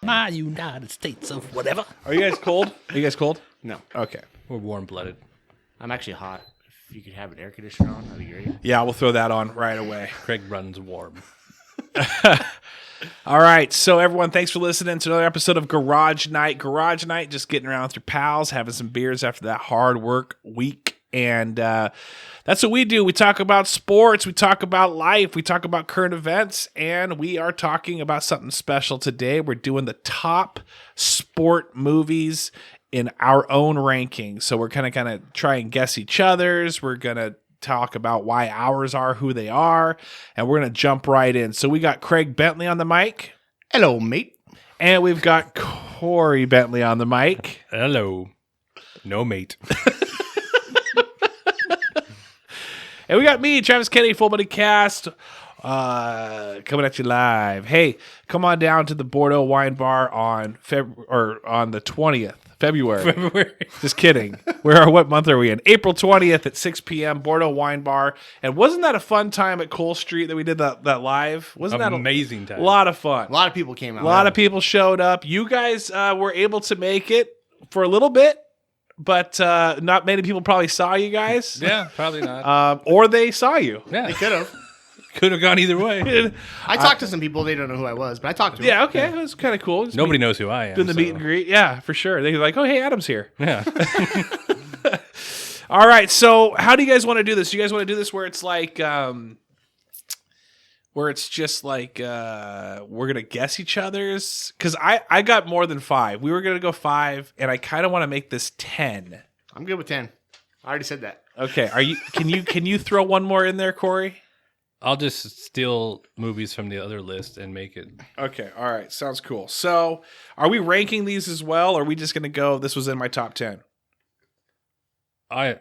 My United States of whatever. Are you guys cold? Are you guys cold? No, Okay. We're warm-blooded. I'm actually hot. If you could have an air conditioner on, that'd be great. Yeah, we'll throw that on right away. Craig runs warm. All right, so everyone, thanks for listening to another episode of Garage Night. Garage Night, just getting around with your pals, having some beers after that hard work week. And that's what we do. We talk about sports, we talk about life, we talk about current events, and we are talking about something special today. We're doing the top sport movies in our own ranking. So we're kind of try and guess each other's. We're going to talk about why ours are who they are, and we're going to jump right in. So we got Craig Bentley on the mic. Hello, mate. And we've got Corey Bentley on the mic. Hello. No mate. And we got me, Travis Kennedy, Full Body Cast, coming at you live. Hey, come on down to the Bordeaux Wine Bar on the 20th. February. Just kidding. What month are we in? April 20th at 6 p.m. Bordeaux Wine Bar. And wasn't that a fun time at Cole Street that we did that live? Wasn't that amazing time? A lot of fun. A lot of people came out. A lot of people showed up. You guys were able to make it for a little bit, but not many people probably saw you guys. Yeah, probably not. Or they saw you. Yeah, They could have. could have gone either way. I talked to some people. They don't know who I was, but I talked to them. Yeah, okay. It was kind of cool. Just Nobody knows who I am. doing the meet and greet. Yeah, for sure. They're like, oh, hey, Adam's here. Yeah. All right. So how do you guys want to do this? You guys want to do this where it's like, where it's just like, we're going to guess each other's? Because I got more than 5. We were going to go 5, and I kind of want to make this 10. I'm good with 10. I already said that. Okay. Can you throw one more in there, Corey? I'll just steal movies from the other list and make it. Okay. All right. Sounds cool. So are we ranking these as well? Or are we just going to go, this was in my top 10? I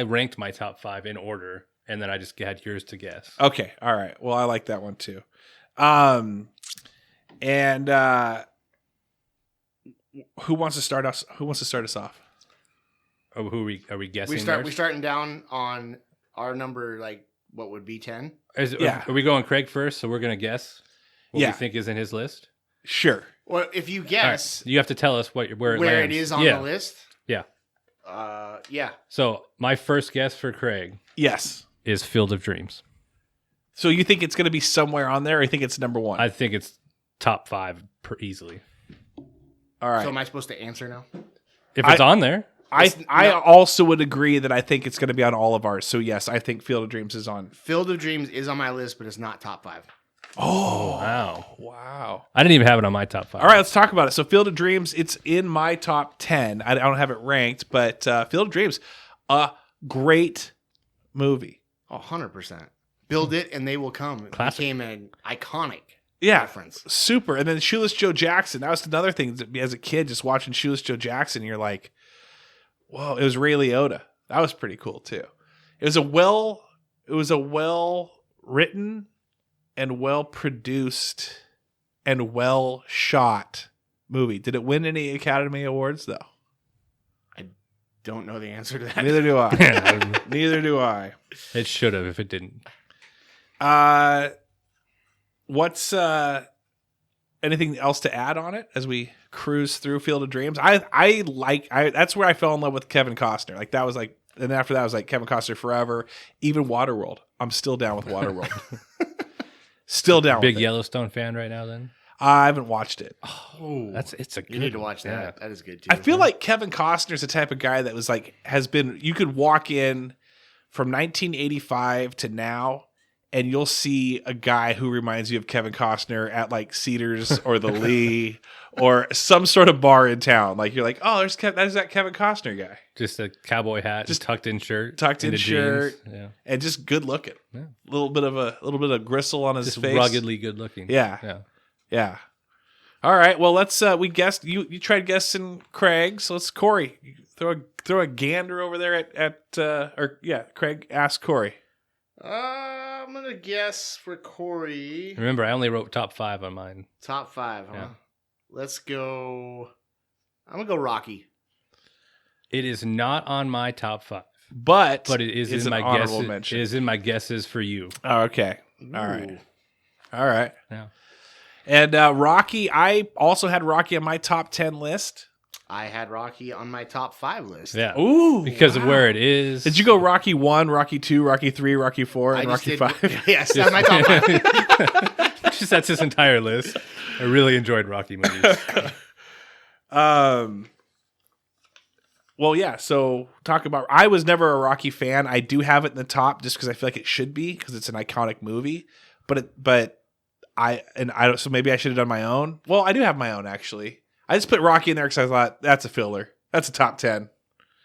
ranked my top 5 in order, and then I just had yours to guess. Okay. All right. Well, I like that one too. Who wants to start us? Who wants to start us off? Oh, are we guessing? We're starting down on our number, like what would be 10. Yeah. Are we going Craig first? So we're gonna guess what Yeah. we think is in his list. Sure. Well, if you All guess right. You have to tell us where where lands. it is on Yeah. the list. Yeah. Yeah. So my first guess for Craig Yes. is Field of Dreams. So you think it's going to be somewhere on there, or you think it's number 1? I think it's top 5 easily. All right. So am I supposed to answer now? If it's on there. I also would agree that I think it's going to be on all of ours. So yes, I think Field of Dreams is on. Field of Dreams is on my list, but it's not top 5. Oh, Wow. wow. I didn't even have it on my top 5. All right, let's talk about it. So Field of Dreams, it's in my top 10. I don't have it ranked, but Field of Dreams, a great movie. 100%. Build it and they will come. It Classic. became an iconic Yeah, reference. super. And then Shoeless Joe Jackson. That was another thing. As a kid, just watching Shoeless Joe Jackson, you're like, whoa, it was Ray Liotta. That was pretty cool too. It was a well written and well produced and well shot movie. Did it win any Academy Awards though? Don't know the answer to that. Neither do I. Neither do I. It should have if it didn't. What's anything else to add on it as we cruise through Field of Dreams? That's where I fell in love with Kevin Costner. Like that was like, and after that I was like Kevin Costner forever. Even Waterworld. I'm still down with Waterworld. Still down Big with it. Yellowstone fan right now then? I haven't watched it. Oh, It's a good you need to watch that. Yeah. That is good too. I feel like Kevin Costner's the type of guy that was like, you could walk in from 1985 to now and you'll see a guy who reminds you of Kevin Costner at like Cedars or the Lee or some sort of bar in town. Like you're like, oh, there's that Kevin Costner guy. Just a cowboy hat, just tucked in shirt, Tucked in into shirt. jeans. Yeah. And just good looking. Yeah. A little bit of gristle on his Just face. ruggedly good looking. Yeah. Yeah. Yeah. All right. Well, let's. We guessed. You tried guessing Craig. So let's Corey throw a gander over there at Craig ask Corey. I'm gonna guess for Corey. Remember, I only wrote top 5 on mine. Top 5, huh? Yeah. Let's go. I'm gonna go Rocky. It is not on my top 5, But but it is it's in an my honorable guesses. mention. It is in my guesses for you. Oh, okay. All right. All right. Yeah. And Rocky, I also had Rocky on my top 10 list. I had Rocky on my top 5 list. Yeah. Ooh, Because of wow. where it is. Did you go Rocky 1, Rocky 2, Rocky 3, Rocky 4, and Rocky 5? Yes, that's my top 5. Just that's his entire list. I really enjoyed Rocky movies. Well, yeah, so talk about... I was never a Rocky fan. I do have it in the top just because I feel like it should be because it's an iconic movie. But so maybe I should have done my own. Well, I do have my own, actually. I just put Rocky in there because I thought, that's a filler. That's a top 10.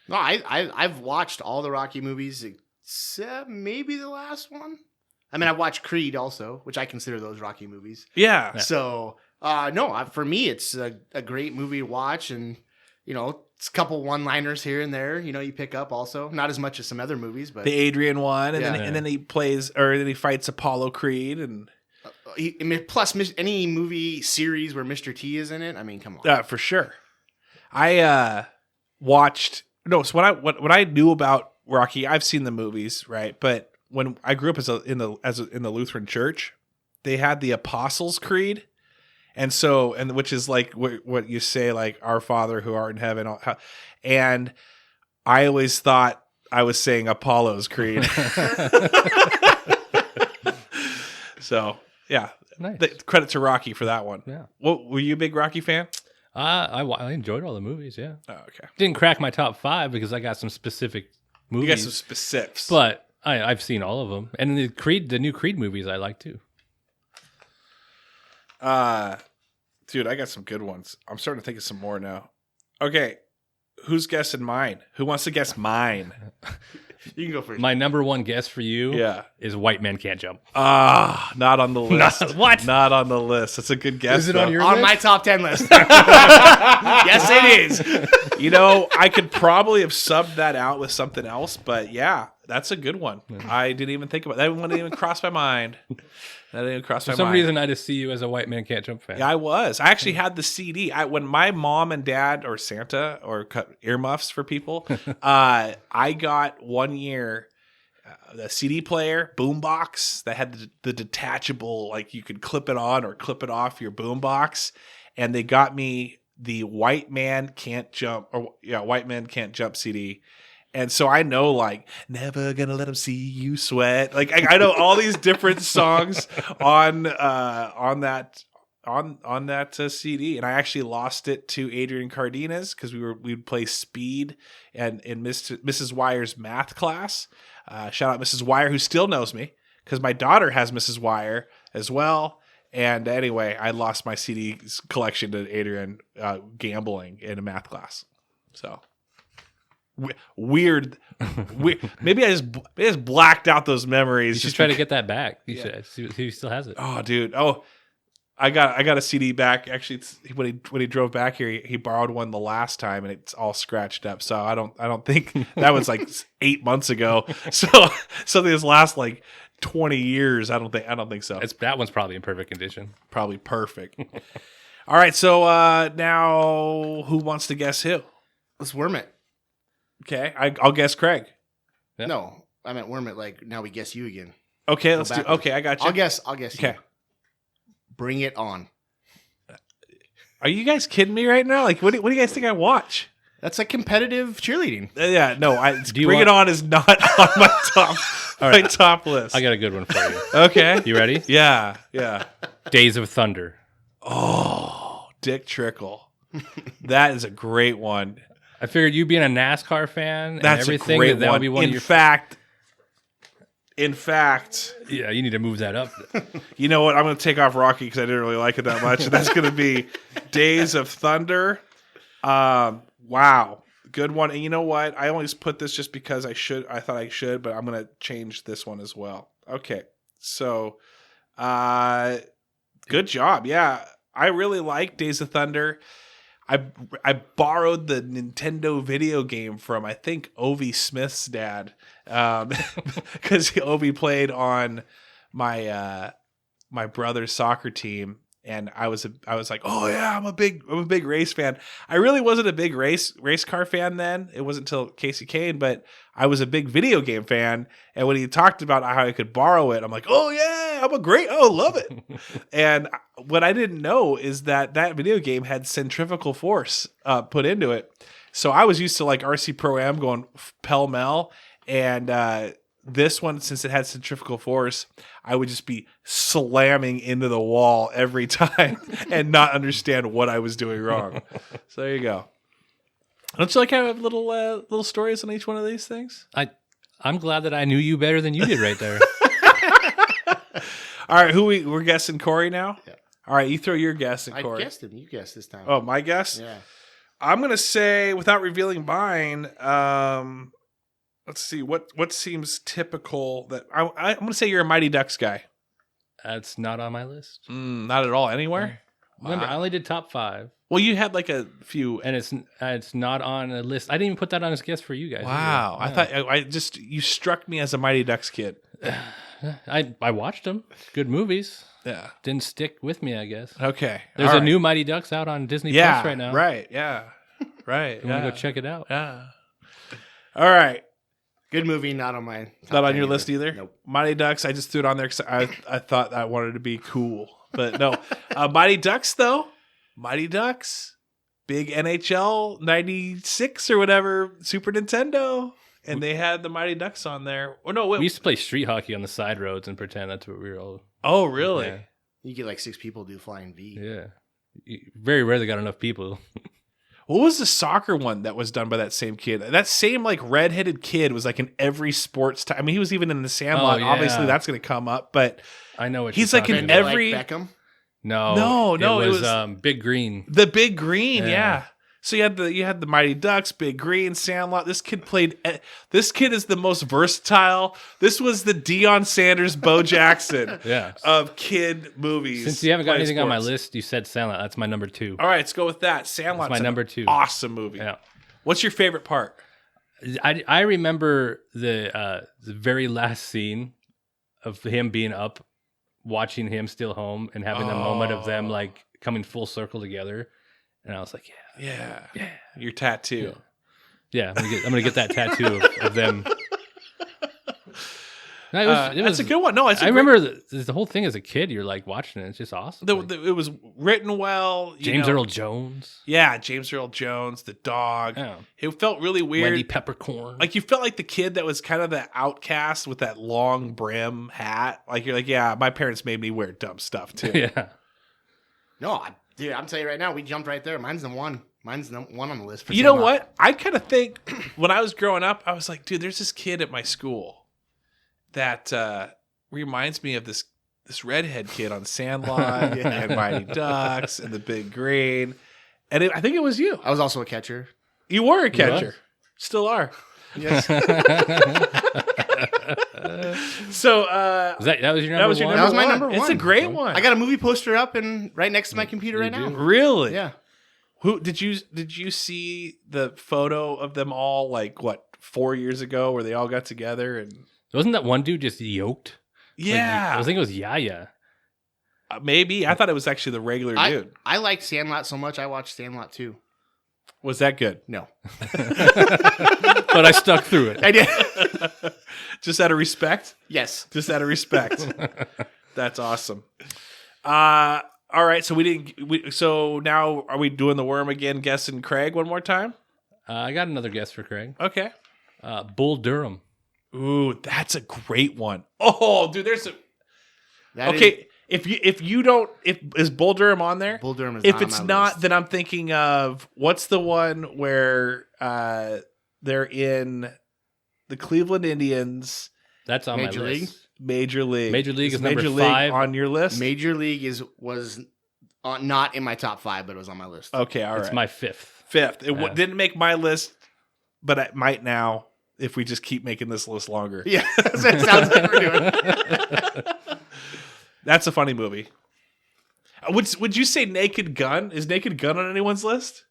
No, I've watched all the Rocky movies except maybe the last one. I mean, I've watched Creed also, which I consider those Rocky movies. Yeah. So, for me, it's a great movie to watch, and it's a couple one-liners here and there. You pick up also, not as much as some other movies, but The Adrian one, and Yeah. then he plays, or then he fights Apollo Creed, and plus any movie series where Mr. T is in it. I mean, come on. for sure. I watched so when I knew about Rocky, I've seen the movies, right? But when I grew up in the Lutheran church, they had the Apostles' Creed, and which is like what you say, like Our Father who art in heaven, and I always thought I was saying Apollo's Creed. So yeah, Nice. Credit to Rocky for that one. Yeah. Were you a big Rocky fan? I enjoyed all the movies, yeah. Oh, okay. Didn't crack my top 5 because I got some specific You movies. got some specifics. But I've seen all of them. And the new Creed movies I like too. Dude, I got some good ones. I'm starting to think of some more now. Okay, who's guessing mine? Who wants to guess mine? You can go first. My number one guess for you is White Men Can't Jump. Not on the list. What? Not on the list. That's a good guess. Is it though. on your On list? my top 10 list. Yes, it is. I could probably have subbed that out with something else, but yeah, that's a good one. I didn't even think about that. That didn't even cross my mind. That didn't even cross my For some mind. reason, I just see you as a White Man Can't Jump fan. Yeah, I was. I actually had the CD. When my mom and dad, or Santa, or cut earmuffs for people, I got one year the CD player boombox that had the detachable, like you could clip it on or clip it off your boombox, and they got me the White Man Can't Jump CD. And so I know, like, never gonna let them see you sweat. Like I know all these different songs on that CD, and I actually lost it to Adrian Cardenas because we'd play speed and in Mrs. Wire's math class. Shout out Mrs. Wire, who still knows me because my daughter has Mrs. Wire as well. And anyway, I lost my CD collection to Adrian gambling in a math class. So. Weird. Maybe I just blacked out those memories. You should try to get that back. You should see if he still has it. Oh, dude. Oh, I got a CD back. Actually, when he drove back here, he borrowed one the last time, and it's all scratched up. So I don't think that was like 8 months ago. So these last like 20 years, I don't think so. That one's probably in perfect condition. Probably perfect. All right. So now, who wants to guess who? Let's worm it. Okay, I'll guess Craig. Yeah. No, I meant worm it. Like now we guess you again. Okay, let's do. backwards. Okay, I got you. I'll guess. Okay. You. Bring it on. Are you guys kidding me right now? Like, what do you guys think I watch? That's like competitive cheerleading. Yeah, no. Do you Bring It want- On is not on my top my top list. I got a good one for you. Okay. You ready? Yeah. Days of Thunder. Oh, Dick Trickle. That is a great one. I figured you being a NASCAR fan and That's everything, a great that one. would be one of your In fact, Yeah, you need to move that up. you know what? I'm going to take off Rocky because I didn't really like it that much. And that's going to be Days of Thunder. Wow. Good one. And you know what? I only just put this just because I thought I should, but I'm going to change this one as well. Okay. So, good job. Yeah. I really like Days of Thunder. I borrowed the Nintendo video game from, I think, Ovi Smith's dad, because Ovi played on my brother's soccer team, and I was like, oh yeah, I'm a big race fan. I really wasn't a big race car fan then. It wasn't until Casey Kane, but I was a big video game fan. And when he talked about how I could borrow it, I'm like, oh yeah, love it. And what I didn't know is that video game had centrifugal force put into it. So I was used to like RC Pro-Am going pell mell, and this one, since it had centrifugal force, I would just be slamming into the wall every time and not understand what I was doing wrong. So there you go. Don't you like have little stories on each one of these things? I'm glad that I knew you better than you did right there. All right, we're guessing Corey now? Yeah. All right, you throw your guess in, I Corey. guessed him. You guessed this time. Oh, my guess? Yeah. I'm going to say, without revealing mine, let's see, what seems typical that I'm going to say you're a Mighty Ducks guy. That's not on my list. Not at all, anywhere? Remember, Wow. I only did top 5. Well, you had like a few. And it's not on a list. I didn't even put that on as guest for you guys. Wow. either. I thought you struck me as a Mighty Ducks kid. I watched them. Good movies. Yeah. Didn't stick with me, I guess. Okay. There's All a right. new Mighty Ducks out on Disney yeah, Plus right now. Right. Yeah. Right. You want to go check it out? Yeah. All right. Good movie, not on my top Not on 10 your list either? Nope. Mighty Ducks, I just threw it on there because I thought I wanted to be cool. But no. Mighty Ducks, though. Mighty Ducks. Big NHL 96 or whatever, Super Nintendo. And they had the Mighty Ducks on there. Oh, no. We used to play street hockey on the side roads and pretend that's what we were all. Oh, really? Yeah. You get like 6 people do flying V. Yeah. You very rarely got enough people. What was the soccer one that was done by that same kid? That same like redheaded kid was like in every sports time. I mean, he was even in the Sandlot. Oh, yeah. Obviously, that's going to come up. But I know what He's you're like in talking about. every- Like Beckham. No, No, it it was, was- Big Green. the Big Green, Yeah. yeah. So you had the Mighty Ducks, Big Green, Sandlot. This kid This kid is the most versatile. This was the Deion Sanders, Bo Jackson Yeah. of kid movies. Since you haven't got playing anything on my sports. list, you said Sandlot. That's my number 2. All right, let's go with that. Sandlot's That's my an number 2. Awesome movie. Yeah. What's your favorite part? I remember the very last scene of him being up, watching him still home, and having the moment of them like coming full circle together, and I was like, Yeah. yeah, Your tattoo. yeah. I'm gonna get that tattoo of them. No, That's a good one. No, it's I remember the whole thing as a kid. You're like watching it; it's just awesome. Like, it was written well. James Earl Jones, Yeah, James Earl Jones, the dog. yeah. It felt really weird. Wendy Peppercorn. Like you felt like the kid that was kind of the outcast with that long brim hat. Like you're like, yeah, my parents made me wear dumb stuff too. yeah. No, dude, I'm telling you right now, we jumped right there. Mine's the one. Mine's the one on the list. For You know Sandlot. what? I kind of think when I was growing up, I was like, dude, there's this kid at my school that reminds me of this redhead kid on Sandlot and Mighty Ducks and the Big Green. And I think it was you. I was also a catcher. You were a You catcher. was? Still are. Yes. So that was your number that was your one? number That was my one. number It's a one. great one. I got a movie poster up and right next to my computer right You now. do? Really? Yeah. Who did you see the photo of them all like what 4 years ago where they all got together and Wasn't that one dude just yoked? yeah, I think it was Yaya. maybe I thought it was actually the regular dude. I liked Sandlot so much I watched Sandlot too. Was that good? No. But I stuck through it. I did. Just out of respect. Yes. Just out of respect. That's awesome. All right, so now are we doing the worm again? Guessing Craig one more time? I got another guess for Craig. Okay. Bull Durham. Ooh, that's a great one. Oh, dude, there's a That okay. If you don't, is Bull Durham on there? Bull Durham is If not it's on my not, list. then I'm thinking of what's the one where they're in the Cleveland Indians That's on Major my League? list. Major League. Major League is Major number League 5. on your list. Major League was not in my top 5, but it was on my list. Okay, all right. It's my 5th. Fifth. It Yeah. didn't make my list, but it might now if we just keep making this list longer. Yeah, that's what it sounds like we're doing. That's a funny movie. Would you say Naked Gun? Is Naked Gun on anyone's list?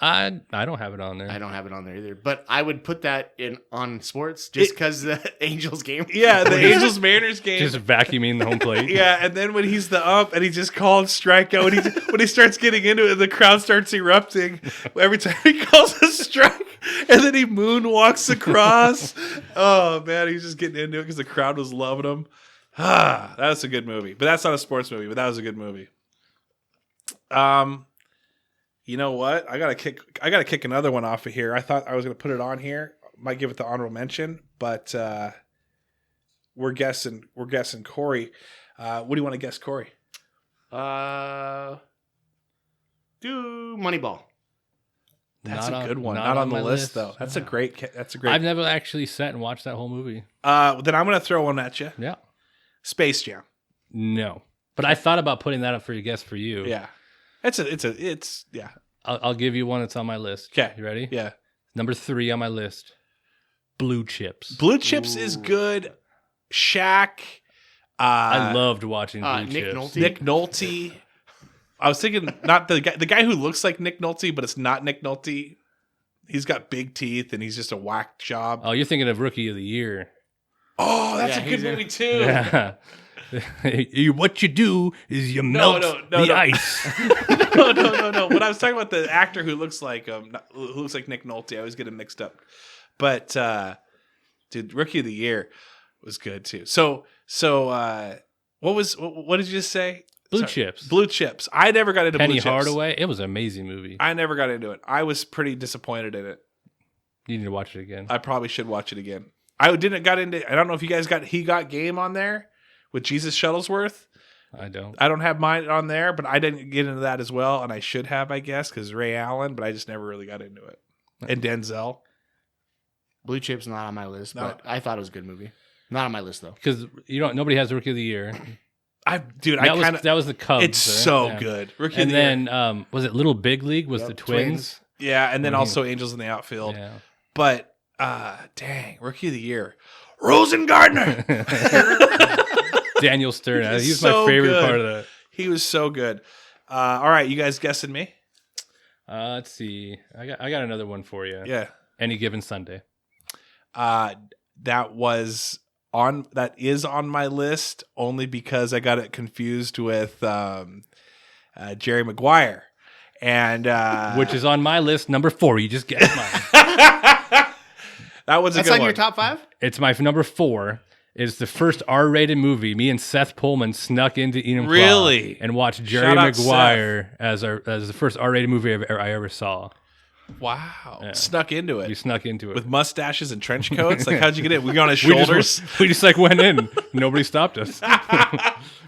I don't have it on there. I don't have it on there either. But I would put that on sports just because the Angels game. Yeah, the Angels Mariners game. Just vacuuming the home plate. Yeah, and then when he's the ump and he just called strikeout, when he starts getting into it, the crowd starts erupting every time he calls a strike, and then he moonwalks across. Oh man, he's just getting into it because the crowd was loving him. That was a good movie, but that's not a sports movie. But that was a good movie. You know what? I gotta kick another one off of here. I thought I was gonna put it on here. Might give it the honorable mention, but we're guessing Corey. What do you want to guess, Corey? Do Moneyball. That's a good one. Not on the list though. That's a great. I've never actually sat and watched that whole movie. Then I'm gonna throw one at you. Yeah. Space Jam. No, but I thought about putting that up for your guess for you. Yeah. It's yeah. I'll give you one that's on my list. Okay. You ready? Yeah. Number 3 on my list. Blue Chips. Blue Chips is good. Shaq. I loved watching Blue Nick Chips. Nolte. Nick Nolte. I was thinking not the guy who looks like Nick Nolte, but it's not Nick Nolte. He's got big teeth and he's just a whack job. Oh, you're thinking of Rookie of the Year. Oh, that's a good movie too. Yeah. What you do is you melt the ice. No. But I was talking about the actor who looks like Nick Nolte. I always get him mixed up. But dude, Rookie of the Year was good too. So what did you just say? Blue Chips. Blue Chips. I never got into Penny Blue Chips. Hardaway. It was an amazing movie. I never got into it. I was pretty disappointed in it. You need to watch it again. I probably should watch it again. I don't know if you guys got He Got Game on there with Jesus Shuttlesworth. I don't have mine on there, but I didn't get into that as well, and I should have, I guess, because Ray Allen, but I just never really got into it. And Denzel. Blue Chips not on my list, No. but I thought it was a good movie. Not on my list though. because nobody has Rookie of the Year. That was the Cubs. It's so good. Rookie And of the Year. then was it Little Big League? Was Yep, the Twins? Yeah, and then Mhm. also Angels in the Outfield. Yeah. But dang, Rookie of the Year, Rosengardner. Daniel Stern. He's He's so my favorite good. part of that. He was so good. All right, you guys guessing me? Let's see. I got another one for you. Yeah. Any Given Sunday. That is on my list only because I got it confused with Jerry Maguire, and Which is on my list, number 4. You just guessed mine. that was a That's good on one. your top 5? It's my number 4. It's the first R-rated movie. Me and Seth Pullman snuck into Enumclaw Really? and watched Jerry Shout out Maguire as the first R-rated movie I ever saw. Wow, Yeah. snuck into We it snuck into it. with mustaches and trench coats. Like, how'd you get in? We got on his We just- shoulders. We just like went in. Nobody stopped us.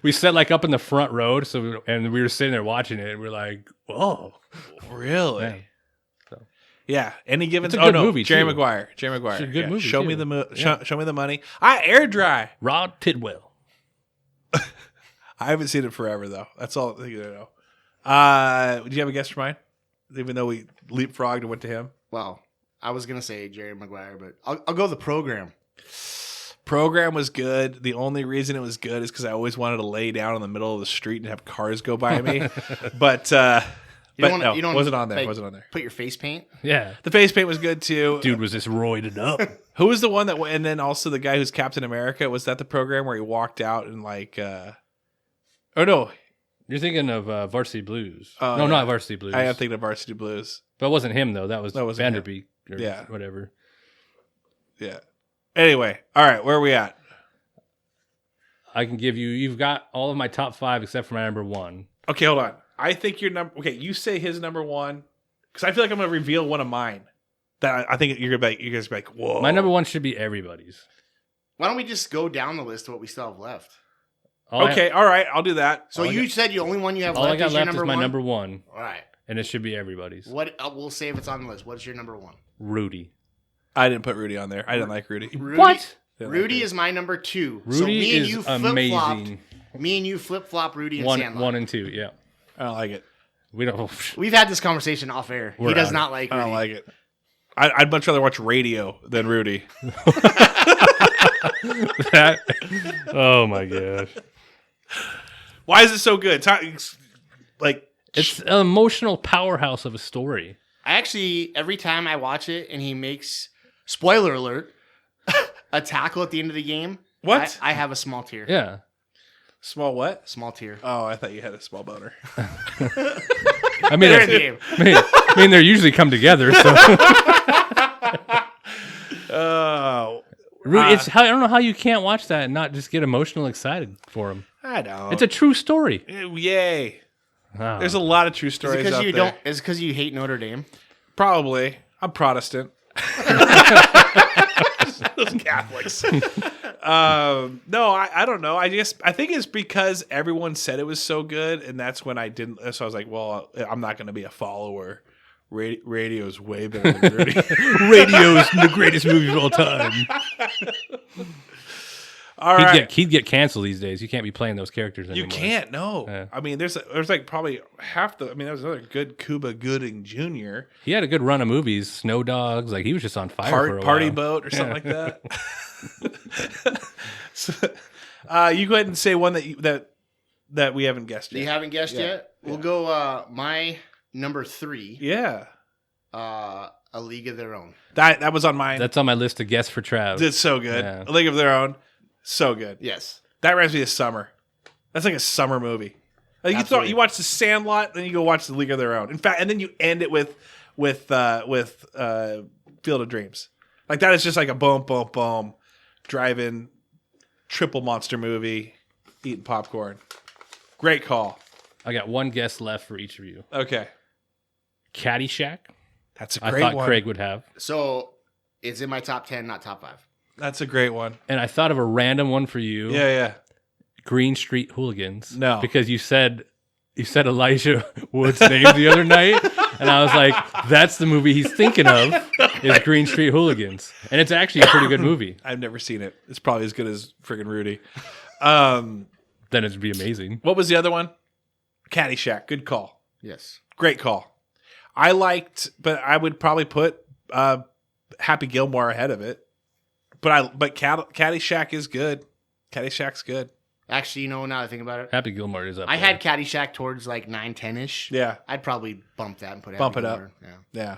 We sat like up in the front row, and we were sitting there watching it. And we're like, "Whoa, Really? Yeah. So. Yeah. Any given? It's a good movie, Jerry too. Maguire. Jerry Maguire. It's a good movie, Show me too. the show me the money. Air dry. Rod Tidwell." I haven't seen it forever though. That's all I know. Do you have a guess for mine? Even though we leapfrogged and went to him. Well, I was gonna say Jerry Maguire, but I'll go The Program. Program was good. The only reason it was good is because I always wanted to lay down in the middle of the street and have cars go by me. But wasn't on there. like, Wasn't on there. Put your face paint. Yeah, The face paint was good too. dude was just roided up. Who was the one that? And then also the guy who's Captain America. Was that the program where he walked out and like? Oh no, You're thinking of Varsity Blues. Oh, no, yeah. not Varsity Blues. I am thinking of Varsity Blues. But it wasn't him though. That was wasn't Vanderbeek or Yeah. whatever. Yeah. Anyway, all right, where are we at? I can give you. You've got all of my top 5 except for my number 1. Okay, hold on. I think your number. Okay, you say his number 1 because I feel like I'm gonna reveal one of mine. That I think you're gonna be. You guys be like, whoa. My number 1 should be everybody's. Why don't we just go down the list of what we still have left? Okay, all right, I'll do that. So you said the only one you have All I left got is your left number is my one? number 1, All right. and it should be everybody's. What we'll say if it's on the list. What is your number 1? Rudy. I didn't put Rudy on there. I didn't like Rudy. Rudy, What? Rudy is my number 2. so Rudy me and is you amazing. Me and you flip flop Rudy and 1 Sandlot. and 2. Yeah, I don't like it. we don't. We've had this conversation off air. We're He does out. not like I Rudy. don't like it. I'd much rather watch Radio than Rudy. That. Oh my gosh. Why is it so good? Like It's an emotional powerhouse of a story. I actually, every time I watch it and he makes, spoiler alert, a tackle at the end of the game. What? I have a small tear. Yeah. Small what? Small tear. Oh, I thought you had a small boner. I mean, They're in the game. I mean, they usually come together. So Oh, it's I don't know how you can't watch that and not just get emotional excited for him. I know. It's a true story. Yay. Wow. There's a lot of true Is it stories because out you there. don't? Is it because you hate Notre Dame? Probably. I'm Protestant. Those Catholics. No, I don't know. I think it's because everyone said it was so good, and that's when I didn't. So I was like, well, I'm not going to be a follower. Radio's way better than Rudy. Radio's the greatest movie of all time. All right. He'd get canceled these days. You can't be playing those characters anymore. You can't, no. Yeah. I mean, there's like probably half the. I mean, there was another good Cuba Gooding Jr. He had a good run of movies. Snow Dogs. Like, he was just on fire for a Party while. Boat or something like that. So, you go ahead and say one that we haven't guessed yet. You haven't guessed yet? We'll go my number 3. Yeah, A League of Their Own. that was on mine. That's on my list of guests for Trav. It's so good. Yeah. A League of Their Own, so good. Yes. That reminds me of summer. That's like a summer movie. Like Absolutely. you watch The Sandlot, then you go watch The League of Their Own. In fact, and then you end it with Field of Dreams. Like that is just like a boom, boom, boom, drive-in triple monster movie, eating popcorn. Great call. I got one guess left for each of you. Okay, Caddyshack. that's a I great thought one. Craig would have. So it's in my top 10, not top 5. That's a great one. And I thought of a random one for you. Yeah. Green Street Hooligans. No. Because you said Elijah Wood's name the other night, and I was like, that's the movie he's thinking of, is Green Street Hooligans. And it's actually a pretty good movie. I've never seen it. It's probably as good as friggin' Rudy. Then it'd be amazing. What was the other one? Caddyshack. Good call. Yes. Great call. I liked, but I would probably put Happy Gilmore ahead of it. But Caddyshack is good. Caddyshack's good. Actually, now that I think about it, Happy Gilmore is up I there. had Caddyshack towards like 9, 10-ish. Yeah. I'd probably bump that and put Bump Happy it up. Gilmore. Yeah. Yeah.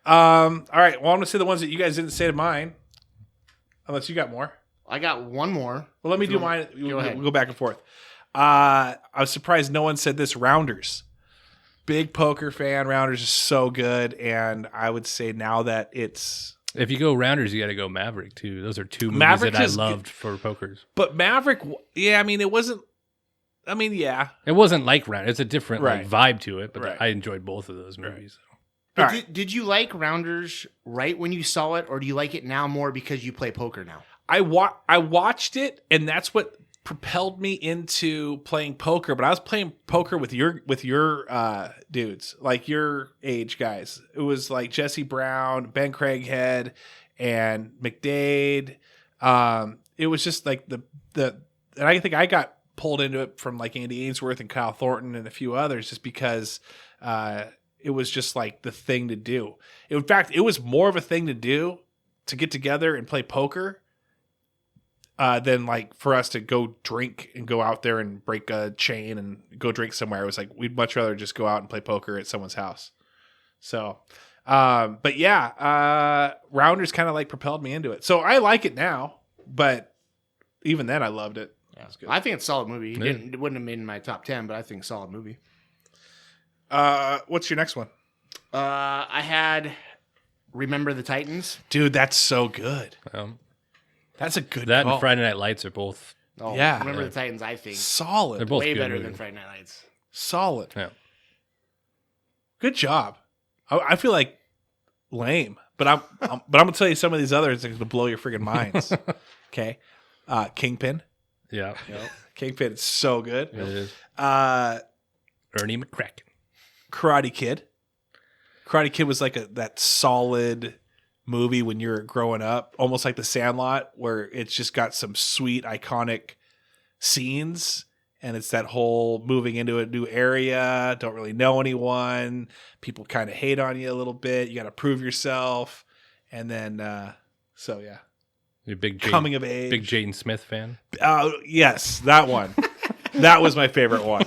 All right. Well, I'm gonna say the ones that you guys didn't say to mine, unless you got more. I got one more. Well, let me If do you mine. want- Go ahead. We'll go back and forth. I was surprised no one said this. Rounders. Big poker fan. Rounders is so good, and I would say now that it's. If you go Rounders, you got to go Maverick, too. Those are two movies Maverick that I is loved for pokers. But Maverick, yeah, I mean, it wasn't. I mean, yeah. It wasn't like Rounders. It's a different Right. vibe to it, but Right. I enjoyed both of those movies. But All right. did you like Rounders right when you saw it, or do you like it now more because you play poker now? I watched it, and that's what propelled me into playing poker. But I was playing poker with your dudes, like your age guys. It was like Jesse Brown, Ben Craighead, and McDade. It was just like the and I think I got pulled into it from like Andy Ainsworth and Kyle Thornton and a few others, just because it was just like the thing to do. In fact, it was more of a thing to do to get together and play poker than like for us to go drink and go out there and break a chain and go drink somewhere. It was like we'd much rather just go out and play poker at someone's house. So, but yeah, Rounders kind of like propelled me into it. So I like it now, but even then I loved it. Yeah. It's good. I think it's a solid movie. Yeah. It wouldn't have made in my top 10, but I think solid movie. What's your next one? I had Remember the Titans. Dude, that's so good. That's a good That call. and Friday Night Lights are both Oh, Yeah. Remember the Titans, I think. Solid. They're both way good better movies. than Friday Night Lights. Solid. Yeah. Good job. I feel like lame, but I'm gonna tell you some of these others that are gonna blow your freaking minds. Okay, Kingpin. Yeah. Kingpin is so good. It is. Ernie Ernie McCracken. Karate Kid. Karate Kid was like that solid movie when you're growing up, almost like The Sandlot, where it's just got some sweet, iconic scenes. And it's that whole moving into a new area, don't really know anyone. People kind of hate on you a little bit. You got to prove yourself. And then, so yeah. You're a big Coming of age. Big Jaden Smith fan. Yes, that one. That was my favorite one.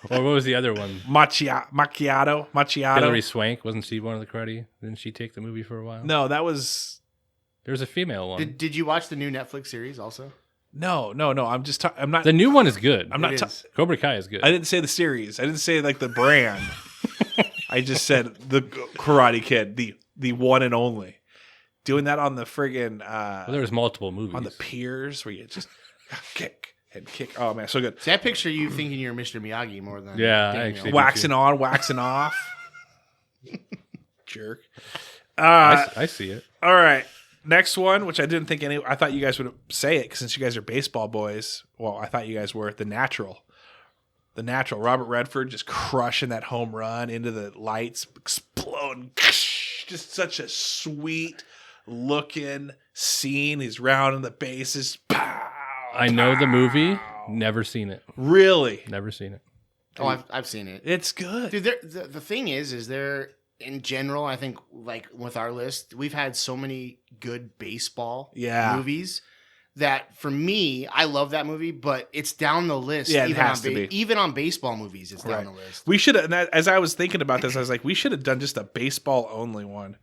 Or what was the other one? Macchiato. Hilary Swank, wasn't she one of the karate? Didn't she take the movie for a while? No, that was There was a female one. Did you watch the new Netflix series also? no. I'm just. I'm not. The new one is good. I'm not. It is. Cobra Kai is good. I didn't say the series. I didn't say like the brand. I just said the Karate Kid, the one and only. Doing that on the friggin' well, there was multiple movies. on the piers where you just kick and kick. Oh man, so good. See, I picture you thinking you're Mr. Miyagi more than Yeah, I Daniel. actually- Waxing on, waxing off. Jerk. I see it. All right. Next one, which I didn't think I thought you guys would say it, 'cause since you guys are baseball boys. Well, I thought you guys were. The Natural. Robert Redford just crushing that home run into the lights, exploding. Just such a sweet looking scene. He's rounding the bases. Pow, I know the movie. pow. Never seen it. Really? Never seen it. Oh, I've seen it. It's good. Dude, the thing is there in general, I think like with our list, we've had so many good baseball movies that for me, I love that movie, but it's down the list. Yeah, it even has on to be. Even on baseball movies, it's Right. down the list. We should have, as I was thinking about this, I was like, we should have done just a baseball only one.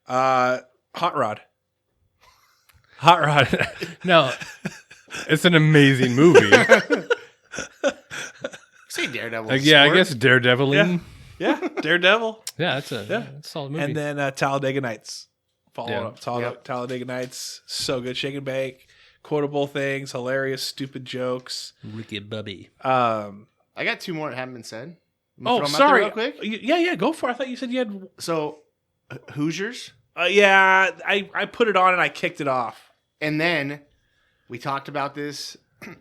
Hot Rod. Hot Rod. No, it's an amazing movie. Say Daredevil. Like, yeah, I sport. guess Daredevil. Yeah, Daredevil. Yeah, that's a solid movie. And then Talladega Nights. Follow Yeah. up. Talladega Nights. So good. Shake and bake. Quotable things. Hilarious, stupid jokes. Ricky Bobby. I got two more that haven't been said. You Oh, throw 'em out there sorry. real quick? Yeah, go for it. I thought you said you had. So, Hoosiers, Yeah, I put it on and I kicked it off. and then we talked about this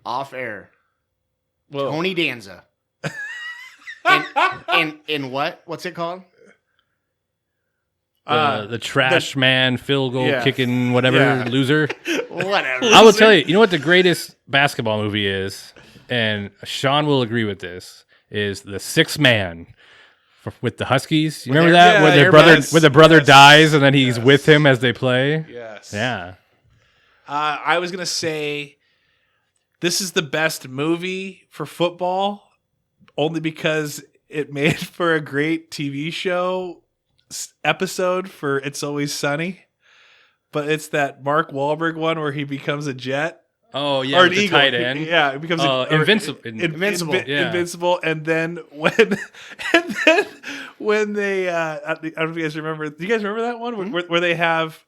off air. Well, Tony Danza. and what's it called? The trash man, field goal yeah. kicking, whatever, Yeah. loser. Whatever. I will tell you, you know what the greatest basketball movie is? And Sean will agree with this, is The Sixth Man with the Huskies. You remember that? Where the brother dies and then he's with him as they play? yes. Yeah. I was going to say this is the best movie for football only because it made for a great TV show episode for It's Always Sunny. But it's that Mark Wahlberg one where he becomes a Jet. Oh, yeah, Or with an the eagle. tight end. Yeah, it becomes Invincible. Invincible. Yeah. Invincible. And then when they I don't know if you guys remember. Do you guys remember that one where they have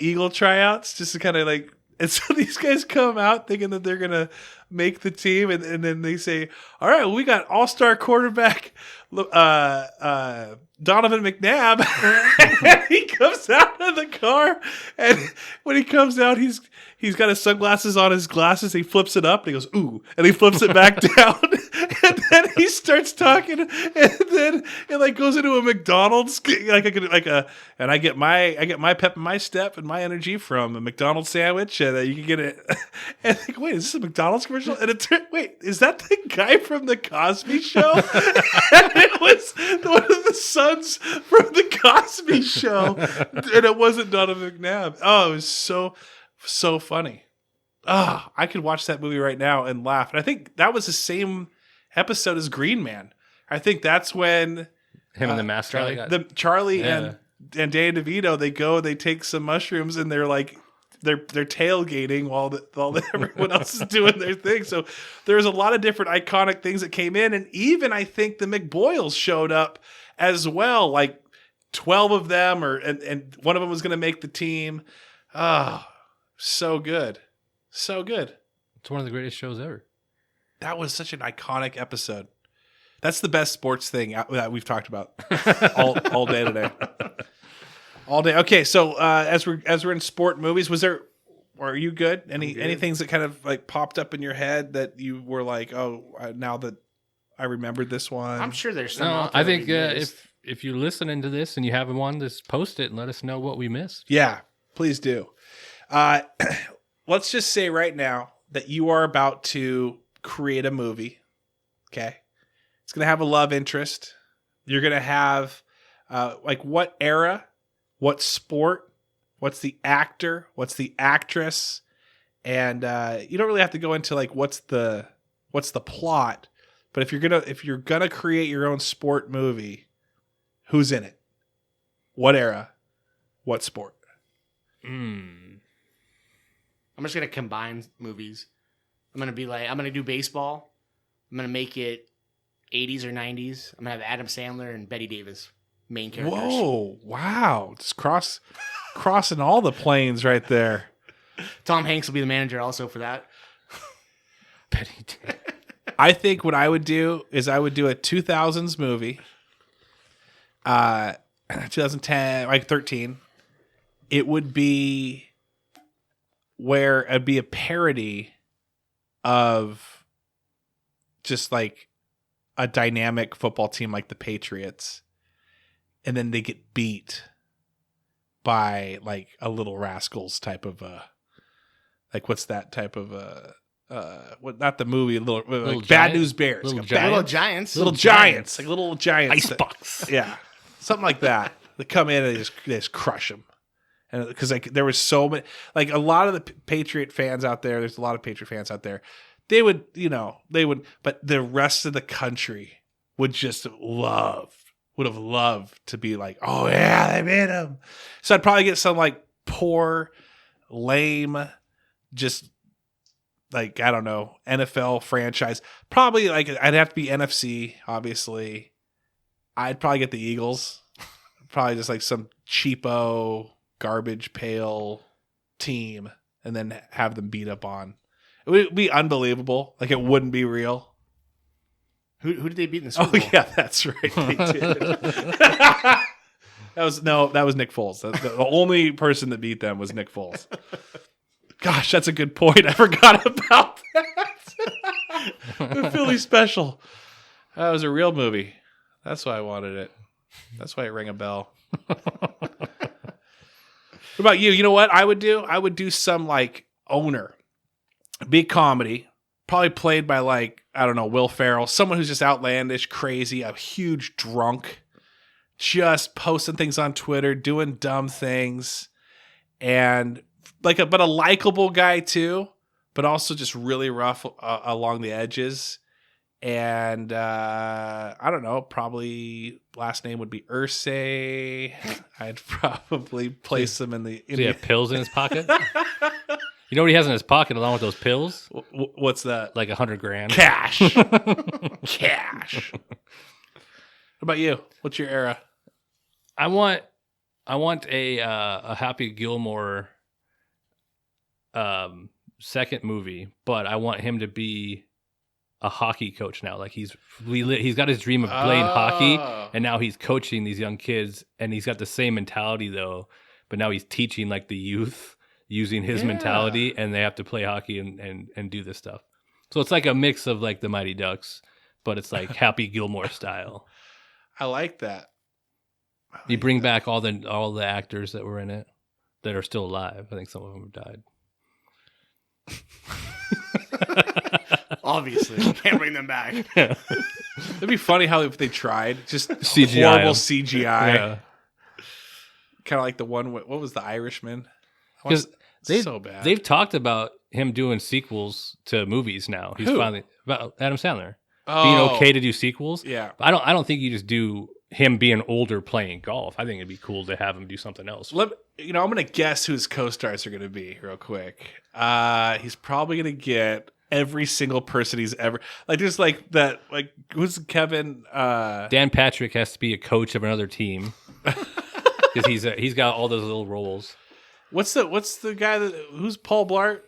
eagle tryouts just to kind of like, and so these guys come out thinking that they're gonna make the team, and then they say, "All right, well, we got all-star quarterback Donovan McNabb." And he comes out of the car, and when he comes out, he's got his sunglasses on, his glasses. He flips it up, and he goes, "Ooh," and he flips it back down, and then he starts talking, and then it like goes into a McDonald's, and I get my pep in my step and my energy from a McDonald's sandwich, and you can get it. And I think, wait, is this a McDonald's commercial? And wait, is that the guy from the Cosby Show? And it was one of the sons from the Cosby Show, and it wasn't Donovan McNabb. Oh, it was so funny. Ah, I could watch that movie right now and laugh. And I think that was the same episode as Green Man. I think that's when Him and the mascot. Charlie Yeah. and Danny DeVito, they take some mushrooms and they're like they're tailgating while everyone else is doing their thing. So there's a lot of different iconic things that came in, and even I think the McBoyles showed up as well, like 12 of them, and one of them was going to make the team. Oh, so good. So good. It's one of the greatest shows ever. That was such an iconic episode. That's the best sports thing that we've talked about all day today. All day. Okay, so as we're in sport movies, are you good? Any things that kind of like popped up in your head that you were like, oh, now that I remembered this one? I'm sure there's some. No, out there I think that we missed. if you're listening to this and you have one, just post it and let us know what we missed. Yeah, please do. Let's just say right now that you are about to create a movie. Okay. It's going to have a love interest. You're going to have like what era, what sport, what's the actor, what's the actress. And you don't really have to go into like what's the what's the plot. But if you're gonna create your own sport movie, who's in it? What era? What sport? I'm just gonna combine movies. I'm gonna do baseball. I'm gonna make it 80s or 90s. I'm gonna have Adam Sandler and Betty Davis main characters. Whoa! Wow! Just crossing all the planes right there. Tom Hanks will be the manager also for that. Betty Davis. I think what I would do is I would do a 2000s movie. 2010, like 13. It would be where it'd be a parody of just like a dynamic football team like the Patriots. And then they get beat by like a Little Rascals type of like what's that type of what, not the movie, little like Bad News Bears. Little Giants. Little Giants. Like little Giants. Icebox. Yeah. Something like that. They come in and they just crush them. And because like there was so many, like a lot of the Patriot fans out there, there's a lot of Patriot fans out there. They would, but the rest of the country would have loved to be like, oh yeah, they made him. So I'd probably get some like poor, lame, just like, I don't know, NFL franchise. Probably like I'd have to be NFC, obviously. I'd probably get the Eagles. Probably just like some cheapo, garbage pail team and then have them beat up on. It would be unbelievable. Like it wouldn't be real. Who did they beat in the Super Bowl? Oh yeah, that's right. They did. that was Nick Foles. The only person that beat them was Nick Foles. Gosh, that's a good point. I forgot about that. The Philly special. That was a real movie. That's why I wanted it. That's why it rang a bell. What about you? You know what I would do? I would do some like owner. Big comedy. Probably played by like, I don't know, Will Ferrell. Someone who's just outlandish, crazy, a huge drunk. Just posting things on Twitter, doing dumb things. And like but a likable guy too, but also just really rough along the edges. And I don't know, probably last name would be Ursay. I'd probably place him in the. Does he have pills in his pocket? You know what he has in his pocket along with those pills? What's that? Like $100,000. Cash. Cash. What about you? What's your era? I want a Happy Gilmore second movie, but I want him to be a hockey coach now. Like he's got his dream of playing hockey, and now he's coaching these young kids, and he's got the same mentality though, but now he's teaching like the youth using his mentality, and they have to play hockey and do this stuff. So it's like a mix of like the Mighty Ducks, but it's like Happy Gilmore style. I like that. You bring back all the actors that were in it that are still alive. I think some of them have died. Obviously, you can't bring them back. It'd be funny how if they tried just CGI horrible them. CGI. Yeah. Kind of like the one. What was the Irishman? Because so bad. They've talked about him doing sequels to movies now. He's finally about Adam Sandler being okay to do sequels. Yeah, but I don't think you just do him being older playing golf. I think it'd be cool to have him do something else. I'm gonna guess who his co-stars are gonna be real quick. He's probably gonna get every single person he's ever like. There's like that. Like who's Kevin? Dan Patrick has to be a coach of another team because he's got all those little roles. What's the guy who's Paul Blart?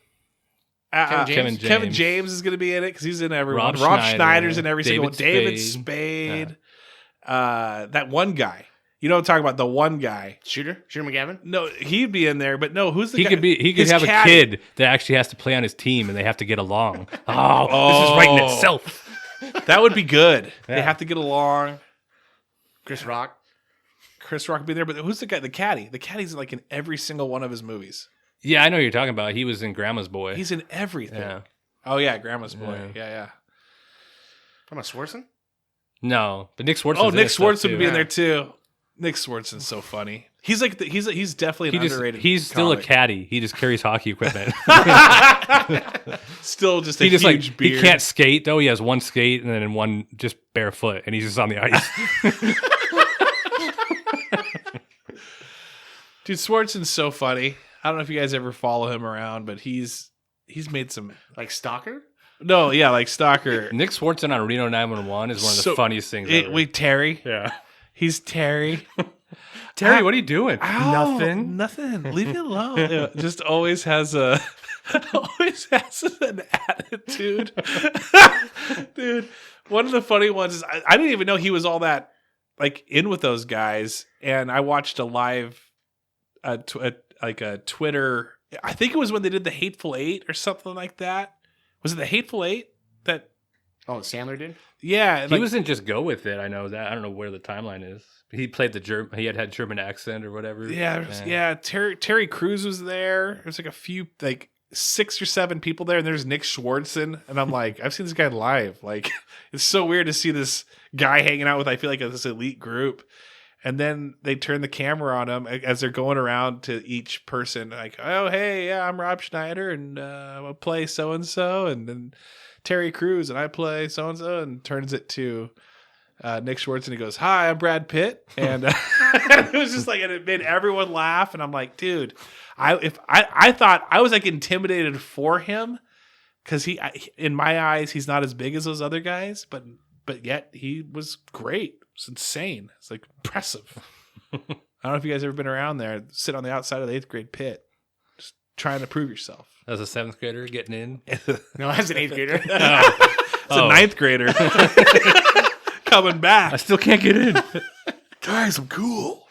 Kevin James. Kevin James is going to be in it because he's in everyone. Rob Schneider's in every single one. David Spade. Yeah. That one guy. You know what I'm talking about? The one guy. Shooter McGavin? No, he'd be in there, but no, who's the guy? He could have a kid that actually has to play on his team and they have to get along. This is writing itself. That would be good. Yeah. They have to get along. Chris Rock would be there, but who's the guy? The caddy. The caddy's like in every single one of his movies. Yeah, I know what you're talking about. He was in Grandma's Boy. He's in everything. Yeah. Oh yeah, Grandma's Boy. Yeah. Talking about Swartzen? No, but Nick Swartzen. Oh, Nick Swartzen would be in there too. Nick Swartzen's so funny. He's like he's definitely an underrated. He's still a comic. caddy. He just carries hockey equipment. Still just a he just huge beard. He can't skate though. He has one skate and then one just barefoot, and he's just on the ice. Dude, Swartzen's so funny. I don't know if you guys ever follow him around, but he's made some Like Stalker? no, yeah, like Stalker. Nick Swartzen on Reno 911 is one of the funniest things ever. Wait, Terry. Yeah. He's Terry. Terry, what are you doing? Ow, Nothing. Nothing. Leave me alone. Yeah, just always has an attitude. Dude, one of the funny ones is I didn't even know he was all that like in with those guys, and I watched a live a Twitter. I think it was when they did the Hateful Eight or something like that. Was it the Hateful Eight that? Oh, Sandler did? Yeah, He wasn't just go with it. I know that. I don't know where the timeline is. He played the German. He had German accent or whatever. Yeah. Terry Crews was there. There's like a few, like 6 or 7 people there, and there's Nick Swartzen, and I'm like, I've seen this guy live. Like, it's so weird to see this guy hanging out with. I feel like this elite group, and then they turn the camera on him as they're going around to each person, like, oh hey, yeah, I'm Rob Schneider, and I'll play so and so, and then Terry Crews, and I play so and so, and turns it to Nick Schwartz, and he goes, "Hi, I'm Brad Pitt," and it was just like, and it made everyone laugh, and I'm like, dude, I thought I was like intimidated for him because in my eyes, he's not as big as those other guys, but yet he was great. It's insane. It's like impressive. I don't know if you guys ever been around there, sit on the outside of the 8th grade pit, just trying to prove yourself. As a 7th grader getting in. No, as an 8th grader. It's a 9th grader. Coming back. I still can't get in. Guys, I'm cool.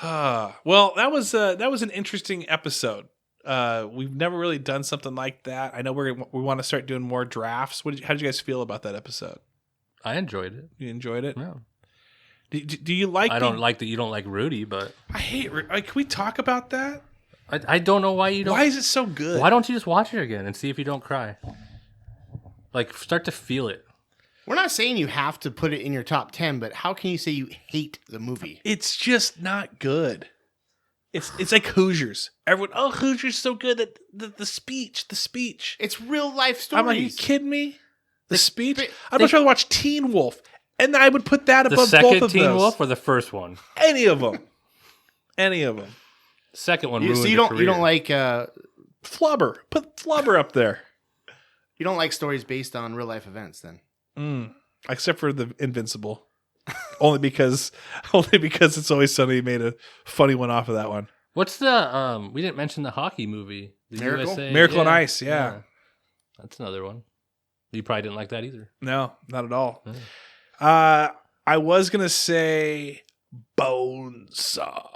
Well, that was an interesting episode. We've never really done something like that. I know we want to start doing more drafts. How did you guys feel about that episode? I enjoyed it. You enjoyed it? Yeah. Do you like? I don't like that you don't like Rudy, but I hate. Like, can we talk about that? I don't know why you don't. Why is it so good? Why don't you just watch it again and see if you don't cry? Like, start to feel it. We're not saying you have to put it in your top 10, but how can you say you hate the movie? It's just not good. It's like Hoosiers. Everyone, oh, Hoosiers so good at the speech. It's real life stories. I'm like, are you kidding me? The speech? I'd much rather watch Teen Wolf, and I would put that above both of those. The second Teen Wolf or the first one? Any of them. Second one ruined So you your don't career. like Flubber. Put Flubber up there. you don't like stories based on real life events then? Except for the Invincible. only because It's Always Sunny made a funny one off of that one. What's the we didn't mention the hockey movie. The Miracle? USA. Miracle on Ice, yeah. That's another one. You probably didn't like that either. No, not at all. Yeah. I was gonna say Bonesaw.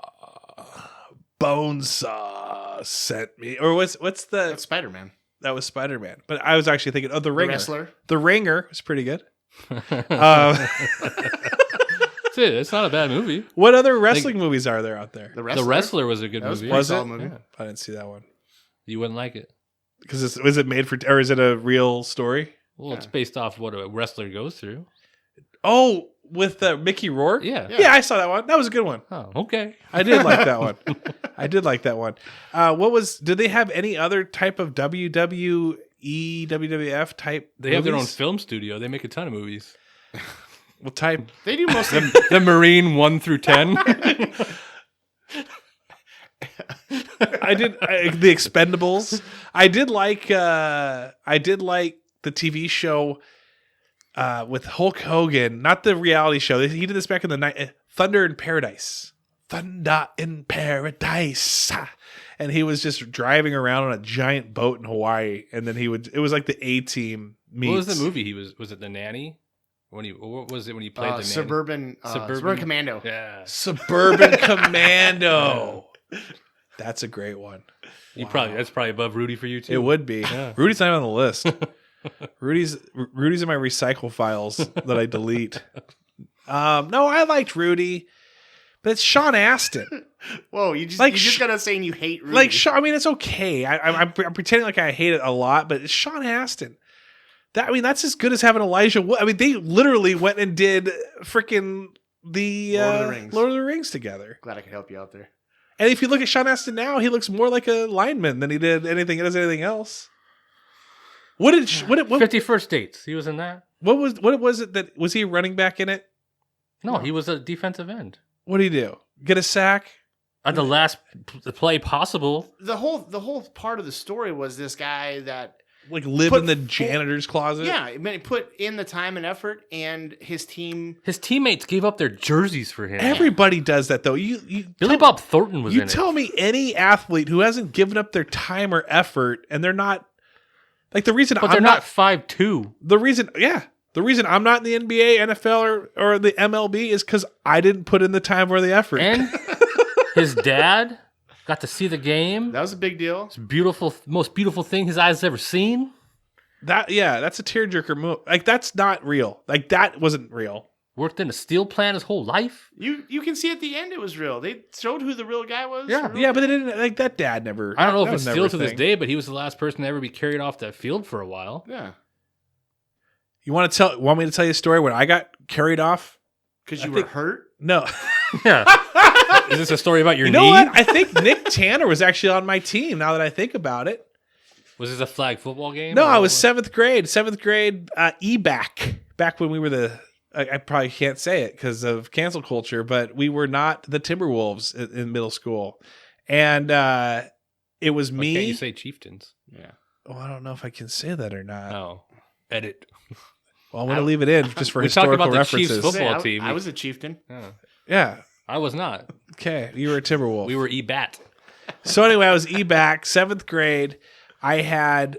Bonesaw sent me, or what's the? That's Spider-Man. That was Spider-Man, but I was actually thinking, The Ringer. The Wrestler. The Ringer was pretty good. That's it. It's not a bad movie. What other wrestling movies are there out there? The Wrestler. The Wrestler was a good movie. pretty Was solid it? movie. Yeah. I didn't see that one You wouldn't like it. because was it made for, or is it a real story? Well, it's based off what a wrestler goes through. Oh, with Mickey Rourke. Yeah. Yeah, I saw that one. That was a good one. Oh, okay. I did like that one. Did they have any other type of WWE, WWF type? They have their own movies? film studio. They make a ton of movies. What type? They do mostly. The Marine 1 through 10. The Expendables. I did like the TV show with Hulk Hogan, not the reality show. He did this back in the night. Thunder in Paradise. Thunder in Paradise. And he was just driving around on a giant boat in Hawaii, and then it was like the A-Team meets. What was the movie? Was it The Nanny? What was it when he played the nanny? Suburban Commando. Yeah. Suburban Commando. That's a great one. That's probably above Rudy for you too. It would be. Yeah. Rudy's not even on the list. Rudy's in my recycle files that I delete. No, I liked Rudy, but it's Sean Astin. Whoa, you just gotta say you hate Rudy. Like, I mean, it's okay. I'm pretending like I hate it a lot, but it's Sean Astin. That's as good as having Elijah Wood. I mean, they literally went and did freaking the Lord of the Rings together. Glad I could help you out there. And if you look at Sean Astin now, he looks more like a lineman than he did anything else. What 51st Dates? He was in that. What was it that was he a running back in it? No, he was a defensive end. What did he do? Get a sack? At the last play possible. The whole part of the story was this guy that lived in the janitor's closet. Yeah, I mean, he put in the time and effort, and his teammates gave up their jerseys for him. Everybody does that though. Billy Bob Thornton was in it. You tell me any athlete who hasn't given up their time or effort, and they're not the reason. But they're not 5'2". The reason I'm not in the NBA, NFL, or the MLB is because I didn't put in the time or the effort. And his dad got to see the game. That was a big deal. It's beautiful, most beautiful thing his eyes ever seen. That's a tearjerker move. That's not real. That wasn't real. Worked in a steel plant his whole life. You can see at the end it was real. They showed who the real guy was. Yeah, but they didn't that dad never. I don't know if it's still to this day, but he was the last person to ever be carried off that field for a while. Yeah. You want me to tell you a story when I got carried off? Because you were hurt? No. Yeah. Is this a story about your knee? You know what? I think Nick Tanner was actually on my team now that I think about it. Was this a flag football game? No, I was 7th grade. 7th grade E-back. Back when we were I probably can't say it because of cancel culture, but we were not the Timberwolves in middle school. And it was me. Can't you say Chieftains? Yeah. Oh, I don't know if I can say that or not. Oh. Edit. Well, I'm going to leave it in just for historical references. We talked about the Chiefs football team. I was a chieftain. Yeah. I was not. Okay, you were a Timberwolf. We were E-bat. So anyway, I was E-back, 7th grade. I had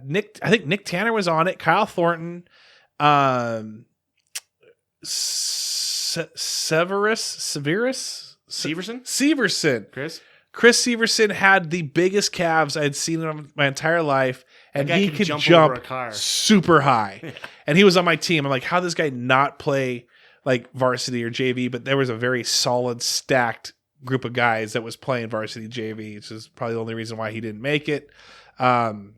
Nick. I think Nick Tanner was on it. Kyle Thornton, Severson. Chris Severson had the biggest calves I had seen in my entire life, and he could jump super high. And he was on my team. I'm like, how does this guy not play varsity or JV? But there was a very solid, stacked group of guys that was playing varsity JV, which is probably the only reason why he didn't make it. And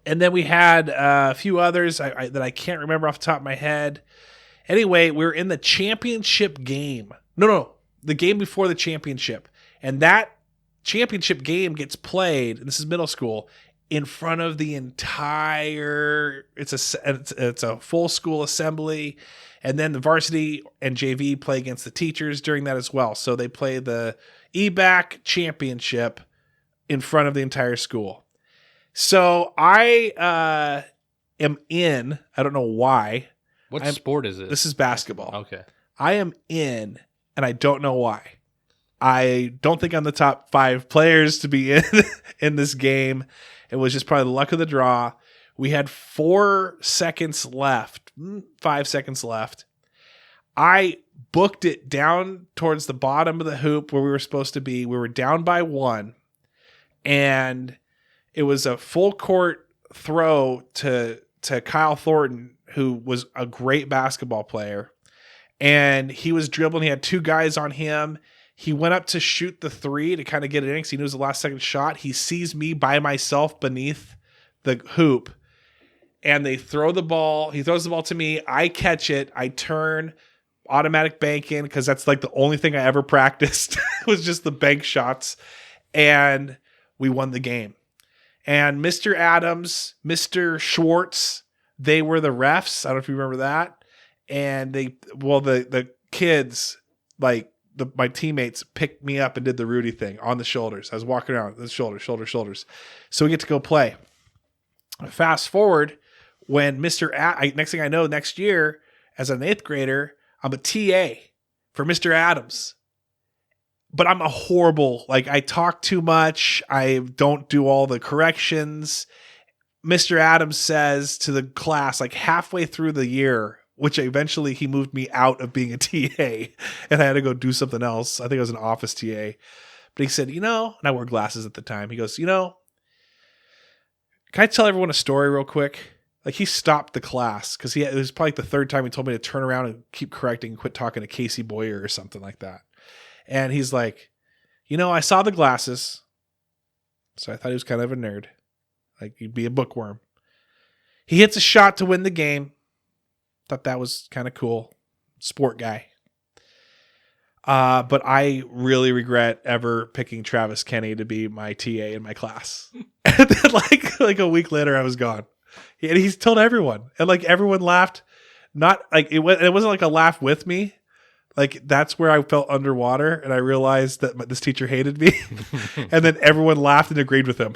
then we had a few others that I can't remember off the top of my head. Anyway, we were in the championship game. No, the game before the championship. And that championship game gets played, and this is middle school, in front of the entire, it's a full school assembly. And then the varsity and JV play against the teachers during that as well. So they play the E-back championship in front of the entire school. So I am in, I don't know why. What sport is it? This is basketball. Okay. I am in, and I don't know why. I don't think I'm the top 5 players to be in this game. It was just probably the luck of the draw. We had 4 seconds left, 5 seconds left. I booked it down towards the bottom of the hoop where we were supposed to be. We were down by 1, and it was a full court throw to Kyle Thornton, who was a great basketball player. And he was dribbling. He had 2 guys on him. He went up to shoot the 3 to kind of get it in because he knew it was the last second shot. He sees me by myself beneath the hoop, and they throw the ball. He throws the ball to me. I catch it. I turn, automatic bank in because that's the only thing I ever practiced was just the bank shots. And we won the game. And Mr. Adams, Mr. Schwartz, they were the refs. I don't know if you remember that. And the kids, my teammates picked me up and did the Rudy thing on the shoulders. I was walking around, the shoulders. So we get to go play. Fast forward, when next thing I know, next year, as an 8th grader, I'm a TA for Mr. Adams. But I'm a horrible, I talk too much. I don't do all the corrections. Mr. Adams says to the class, halfway through the year, which eventually he moved me out of being a TA, and I had to go do something else. I think I was an office TA. But he said, and I wore glasses at the time. He goes, can I tell everyone a story real quick? He stopped the class because it was probably the 3rd time he told me to turn around and keep correcting and quit talking to Casey Boyer or something like that. And he's like, I saw the glasses, so I thought he was kind of a nerd. He'd be a bookworm. He hits a shot to win the game. Thought that was kind of cool. Sport guy. But I really regret ever picking Travis Kenny to be my TA in my class. And then like a week later, I was gone. And he's told everyone, and like everyone laughed. Not like it wasn't like a laugh with me. Like that's where I felt underwater, and I realized that this teacher hated me. And then everyone laughed and agreed with him.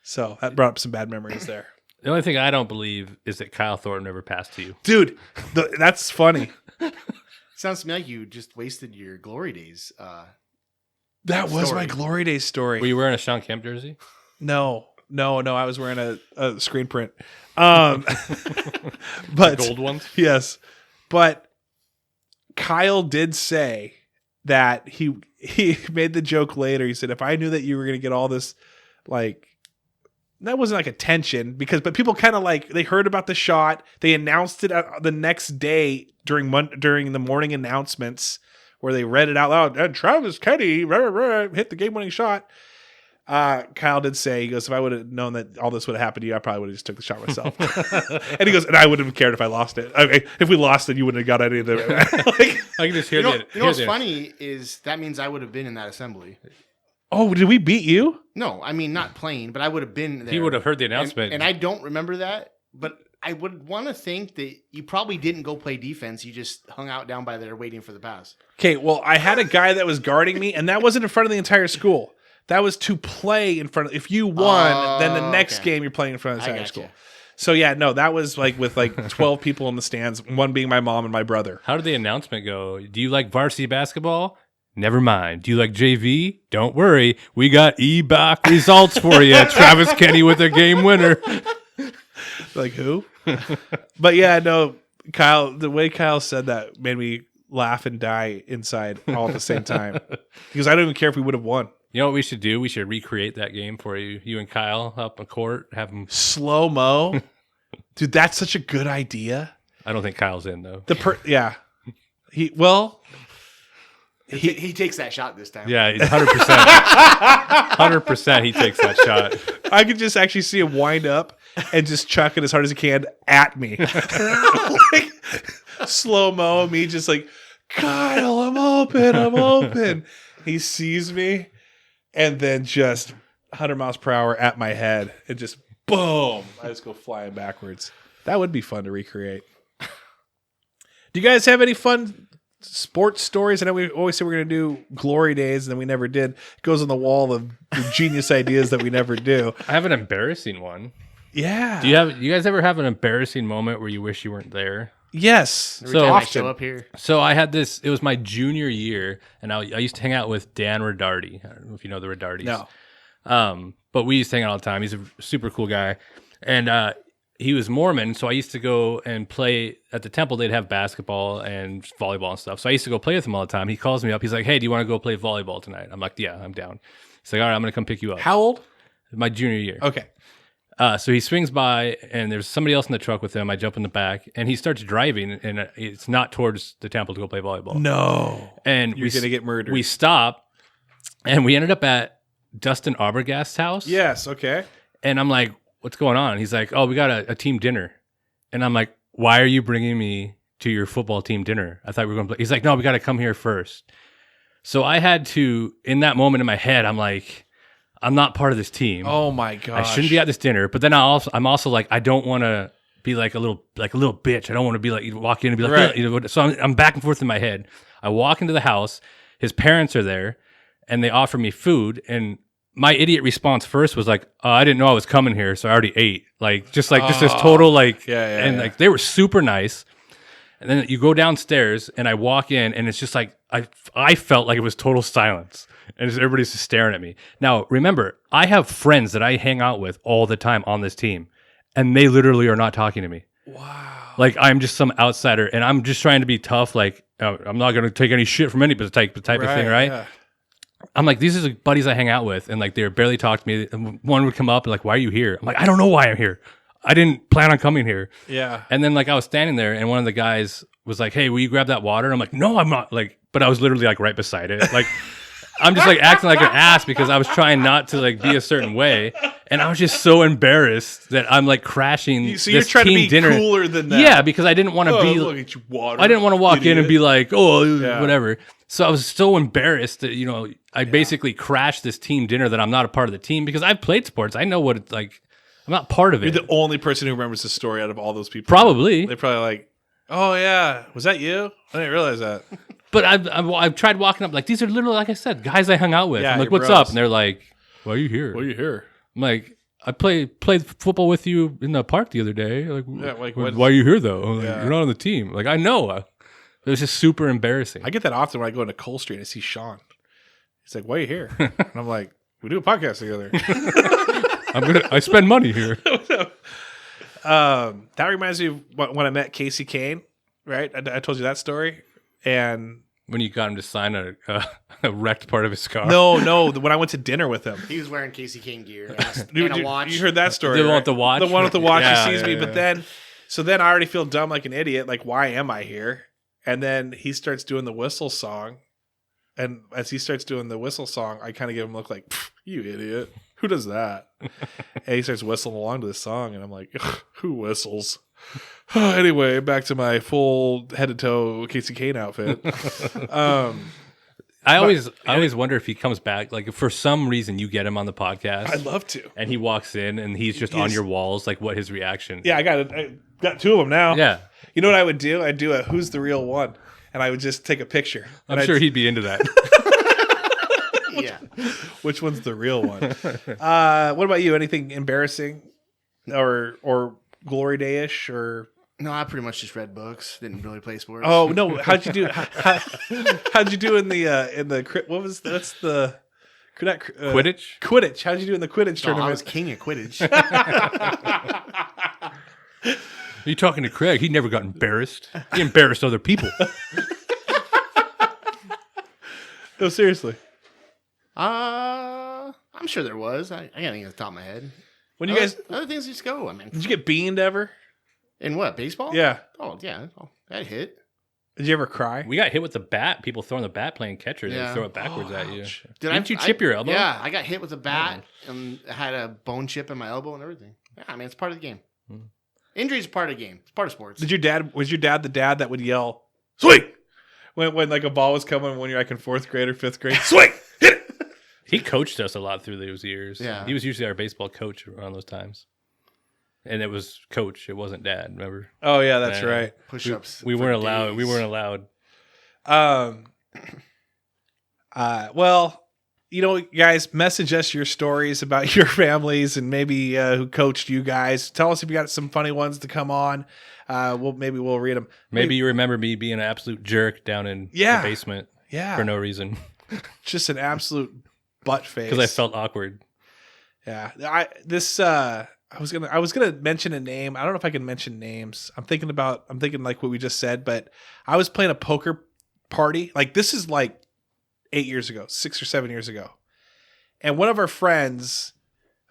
So that brought up some bad memories there. The only thing I don't believe is that Kyle Thornton never passed to you. Dude, that's funny. Sounds to me like you just wasted your glory days. That was my glory days story. Were you wearing a Sean Kemp jersey? No. I was wearing a screen print. But the gold ones? Yes. But Kyle did say that he made the joke later. He said, if I knew that you were going to get all this, like, that wasn't like attention but people kind of like, they heard about the shot. They announced it the next day during the morning announcements where they read it out loud. And Travis Kenny hit the game-winning shot. Kyle did say, he goes, if I would have known that all this would have happened to you, I probably would have just took the shot myself. And he goes, and I wouldn't have cared if I lost it. Okay, if we lost it, you wouldn't have got any of the. Like, I can just hear that. You know what's funny is that means I would have been in that assembly. Oh, did we beat you? No, I mean not playing, but I would have been there. He would have heard the announcement. And I don't remember that, but I would want to think that you probably didn't go play defense. You just hung out down by there waiting for the pass. Okay, well, I had a guy that was guarding me, and that wasn't in front of the entire school. That was to play in front of. If you won, then the next game you're playing in front of the entire school. So yeah, no, that was like with like 12 people in the stands, one being my mom and my brother. How did the announcement go? Do you like varsity basketball? Never mind. Do you like JV? Don't worry. We got E-Bach results for you. Travis Kenny with a game winner. Like who? But yeah, no, Kyle, the way Kyle said that made me laugh and die inside all at the same time. Because I don't even care if we would have won. You know what we should do? We should recreate that game for you. You and Kyle up on court, have them slow-mo. Dude, that's such a good idea. I don't think Kyle's in though. Yeah. He takes that shot this time. Yeah, 100%. 100% he takes that shot. I could just actually see him wind up and just chuck it as hard as he can at me. Like, slow-mo, me just like, Kyle, I'm open. He sees me and then just 100 miles per hour at my head and just boom. I just go flying backwards. That would be fun to recreate. Do you guys have any fun sports stories? I know we always say we're going to do glory days and then we never did. It goes on the wall of genius ideas that we never do. I have an embarrassing one. Yeah. Do you guys ever have an embarrassing moment where you wish you weren't there? Yes. Every time I show up here. So I had this, it was my junior year, and I used to hang out with Dan Redardi. I don't know if you know the Redardis. No. But we used to hang out all the time. He's a super cool guy. And he was Mormon, so I used to go and play at the temple. They'd have basketball and volleyball and stuff. So I used to go play with him all the time. He calls me up. He's like, hey, do you want to go play volleyball tonight? I'm like, yeah, I'm down. He's like, all right, I'm going to come pick you up. How old? My junior year. Okay. So he swings by, and there's somebody else in the truck with him. I jump in the back, and he starts driving, and it's not towards the temple to go play volleyball. No. And you're going to get murdered. We stop, and we ended up at Dustin Arbogast's house. Yes, okay. And I'm like, what's going on? And he's like, oh, we got a team dinner. And I'm like, why are you bringing me to your football team dinner? I thought we were going to play. He's like, no, we got to come here first. So I had to, in that moment in my head, I'm like, I'm not part of this team. Oh my gosh. I shouldn't be at this dinner. But then I'm also like, I don't want to be like a little bitch. I don't want to be like, you walk in and be like, right. You know, so I'm back and forth in my head. I walk into the house. His parents are there, and they offer me food. And my idiot response first was like, I didn't know I was coming here, so I already ate. Like, just this total like, like they were super nice. And then you go downstairs, and I walk in, and it's just like I felt like it was total silence. And everybody's just staring at me. Now, remember, I have friends that I hang out with all the time on this team, and they literally are not talking to me. Wow. Like, I'm just some outsider, and I'm just trying to be tough. Like, I'm not going to take any shit from anybody type of thing, right? Yeah. I'm like, these are the buddies I hang out with, and like, they barely talk to me. And one would come up and like, why are you here? I'm like, I don't know why I'm here. I didn't plan on coming here. Yeah. And then like, I was standing there, and one of the guys was like, hey, will you grab that water? And I'm like, no, I'm not. Like, but I was literally like right beside it. Like, I'm just like acting like an ass because I was trying not to like be a certain way. And I was just so embarrassed that I'm like crashing. So you're this trying to team be dinner. cooler than that. Yeah, because I didn't want to be. Look at you, water. I didn't want to walk in and be like, Yeah. whatever. So I was so embarrassed that I basically crashed this team dinner that I'm not a part of the team because I've played sports. I know what it's like. I'm not part of it. You're the only person who remembers the story out of all those people. Probably. They're probably like, oh yeah, was that you? I didn't realize that. But I've tried walking up like these are literally, like I said, guys I hung out with. Yeah, I'm like, your what's bros. up? And they're like, why are you here? Why are you here? I'm like, I played football with you in the park the other day. Like, what- why are you here though? I'm like, Yeah. you're not on the team. Like, I know. It was just super embarrassing. I get that often when I go into Cole Street and I see Sean. He's like, why are you here? And I'm like, we do a podcast together. I spend money here. That reminds me of when I met Casey Kane, right? I told you that story. And When you got him to sign a wrecked part of his car. no, when I went to dinner with him. He was wearing Casey Kane gear Dude, and a watch. You heard that story, The one right? with the watch? The one with the watch. Yeah, he sees yeah, me, yeah. but then I already feel dumb like an idiot. Like, why am I here? And then he starts doing the whistle song. And as he starts doing the whistle song, I kind of give him a look like, you idiot. Who does that? And he starts whistling along to the song. And I'm like, who whistles? Anyway, back to my full head to toe Casey Kane outfit. I always wonder if he comes back. Like, if for some reason you get him on the podcast. I'd love to. And he walks in and he's just on your walls. Like, what his reaction? Yeah, I got two of them now. Yeah. You know what I would do? I'd do a who's the real one. And I would just take a picture. I'm sure he'd be into that. Yeah. Which one's the real one? What about you? Anything embarrassing or glory day-ish or? No, I pretty much just read books. Didn't really play sports. Oh no! How'd you do? How'd you do in the what was that's the Quidditch? Quidditch. How'd you do in the Quidditch No, tournament? I was king of Quidditch. Are you talking to Craig? He never got embarrassed. He embarrassed other people. No, seriously. I'm sure there was. I got anything at the top of my head. When you guys other things just go. I mean, did you get beaned ever? in what, baseball? Yeah. Oh yeah. Oh, that hit. Did you ever cry? We got hit with the bat. People throwing the bat playing catcher. Yeah. They throw it backwards at you. Didn't you chip your elbow? Yeah, I got hit with a bat and had a bone chip in my elbow and everything. Yeah, I mean it's part of the game. Injury is part of the game. It's part of sports. Was your dad the dad that would yell swing when like a ball was coming when you're like in 4th grade or 5th grade? Swing, hit it. He coached us a lot through those years. Yeah. He was usually our baseball coach around those times. And it was coach. It wasn't dad. Remember? Oh yeah, that's Yeah. right. Push-ups. We for weren't allowed. We days. weren't allowed. Well, guys, message us your stories about your families and maybe who coached you guys. Tell us if you got some funny ones to come on. We'll read them. Maybe you remember me being an absolute jerk down in Yeah. the basement Yeah, for no reason just an absolute butt face. because I felt awkward. Yeah, I was gonna mention a name. I don't know if I can mention names. I'm thinking like what we just said, but I was playing a poker party. Like this is like 8 years ago, 6 or 7 years ago. And one of our friends,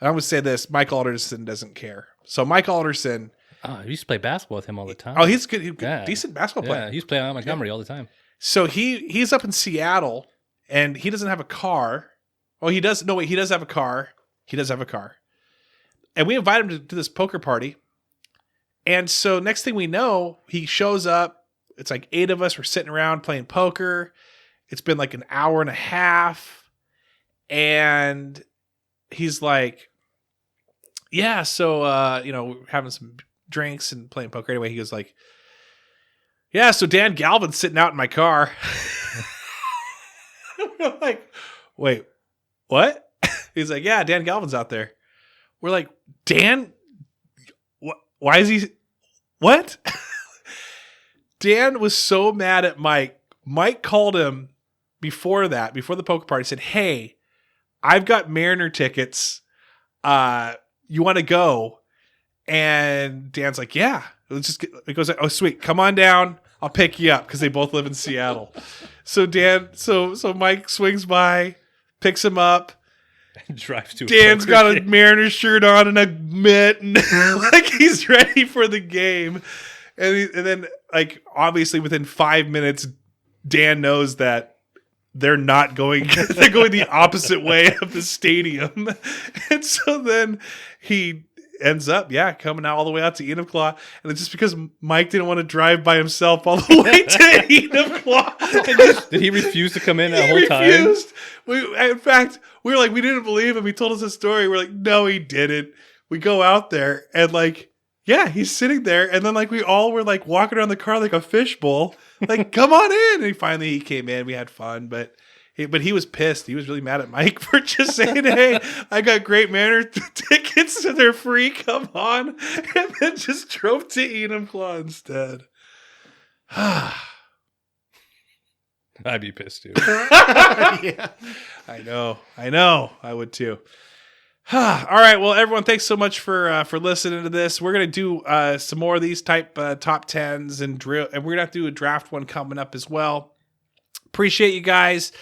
and I'm going to say this, Mike Alderson doesn't care. So Mike Alderson. Oh, I used to play basketball with him all the time. Oh, he's good. Yeah. Decent basketball player. Yeah, he used to play out in Montgomery all the time. So he's up in Seattle and he doesn't have a car. Oh, he does. No, wait, he does have a car. He does have a car. And we invite him to this poker party. And so next thing we know, he shows up. It's like 8 of us. We're sitting around playing poker. It's been like an hour and a half. And he's like, yeah, so, we're having some drinks and playing poker. Anyway, he goes like, yeah, so Dan Galvin's sitting out in my car. We're like, wait, what? He's like, yeah, Dan Galvin's out there. We're like, Dan? Why is he? What? Dan was so mad at Mike. Mike called him before the poker party, said, hey, I've got Mariner tickets. You want to go? And Dan's like, yeah. It goes, oh, sweet. Come on down. I'll pick you up because they both live in Seattle. So Mike swings by, picks him up. Drives to. Dan's got a Mariner shirt on and a mitt, and like he's ready for the game. And then, like, obviously, within 5 minutes, Dan knows that they're not going. They're going the opposite way of the stadium, and so then he ends up, coming out all the way out to Enumclaw, and it's just because Mike didn't want to drive by himself all the way to Enumclaw. Did he refuse to come in that whole time? In fact, we were like, we didn't believe him. He told us a story. We're like, no, he didn't. We go out there and like, he's sitting there, and then like we all were like walking around the car like a fishbowl, like, come on in. And finally he came in. We had fun, but he was pissed. He was really mad at Mike for just saying, hey, I got Great Manor tickets and they're free. Come on. And then just drove to Enumclaw instead. I'd be pissed too. Yeah. I know. I would too. All right. Well, everyone, thanks so much for listening to this. We're going to do some more of these type top tens and drill, and we're going to have to do a draft one coming up as well. Appreciate you guys.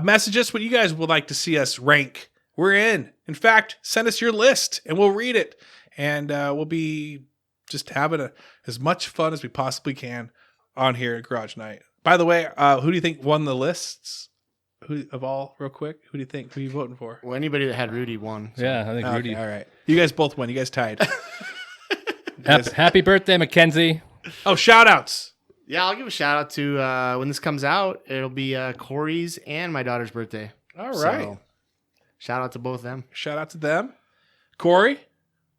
Message us what you guys would like to see us rank. We're in. In fact, send us your list and we'll read it. And we'll be just having as much fun as we possibly can on here at Garage Night. By the way, who do you think won the lists? Real quick? Who do you think? Who are you voting for? Well, anybody that had Rudy won. So. Yeah, I think Rudy. All right. You guys both won. You guys tied. Happy birthday, Mackenzie. Oh, shout outs. Yeah, I'll give a shout out to when this comes out. It'll be Corey's and my daughter's birthday. All right. So, shout out to both of them. Shout out to them. Corey?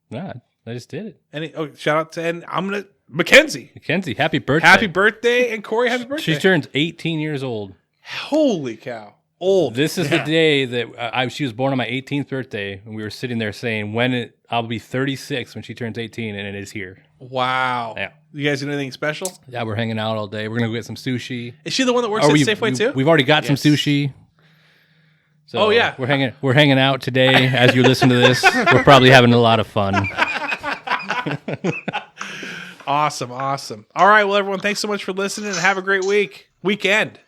Nah, I just did it. Shout out to Mackenzie. Mackenzie, happy birthday. Happy birthday. And Corey, happy birthday. She turns 18 years old. Holy cow. Old. This is the day that she was born on my 18th birthday, and we were sitting there saying I'll be 36 when she turns 18, and it is here. Wow. Yeah. You guys doing anything special? Yeah, we're hanging out all day. We're going to go get some sushi. Is she the one that works at Safeway too? We've already got some sushi. So yeah. We're hanging out today as you listen to this. We're probably having a lot of fun. Awesome. All right, well, everyone, thanks so much for listening, and have a great weekend.